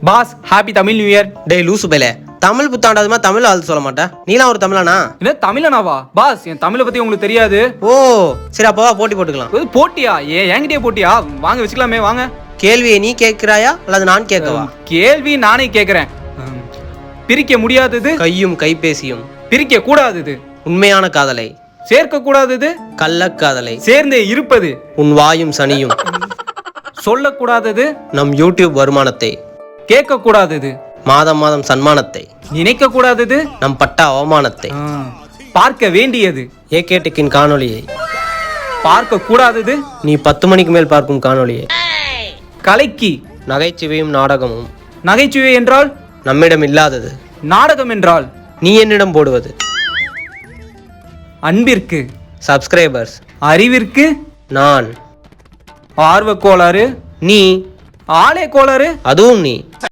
Pass happy Tamil new year. டேய் லூசு பையலே, தமிழ் புத்தாண்டாதுமா தமிழ் ஆள் சொல்ல மாட்டேன். நீலாம் ஒரு தமிழானா? என்ன தமிழனாவா? பாஸ் என் தமிழை பத்தி உங்களுக்கு தெரியாது. ஓ சரி, அப்போ போட்டி போட்டுக்கலாம். போட்டியா? என்கிட்டயே போட்டியா? வாங்க வச்சுக்கலாமே, வாங்க. கேள்வியை நீ கேட்கிறாயா அல்லது நான் கேட்கவா? கேள்வி நானே கேட்கிறேன். பிரிக்க முடியாதது கையும் கைபேசியும். பிரிக்க கூடாதது உண்மையான காதலை. சேர்க்க கூடாதது கள்ளக்காதலை. சேர்ந்தே இருப்பது உன் வாயும் சனியும். சொல்லக்கூடாதது நம் யூடியூப் வருமானத்தை. கேட்க கூடாதது மாதம் மாதம் சன்மானத்தை. நினைக்க கூடாதது நம் பட்ட அவமானத்தை. பார்க்க வேண்டியது ஏகே டெக்கின் காணொளியை. பார்க்க கூடாதது நீ 10 மணிக்கு மேல் பார்க்கும் காணொளியை. கலைக்கு நகைச்சுவையும் நாடகமும். நகைச்சுவை என்றால் நம்மிடம் இல்லாதது. நாடகம் என்றால் நீ என்னிடம் போடுவது. அன்பிற்கு சப்ஸ்கிரைபர்ஸ். அறிவிற்கு நான். ஆர்வ கோளாறு நீ. ஆளே கோளாறு அதுவும் நீ.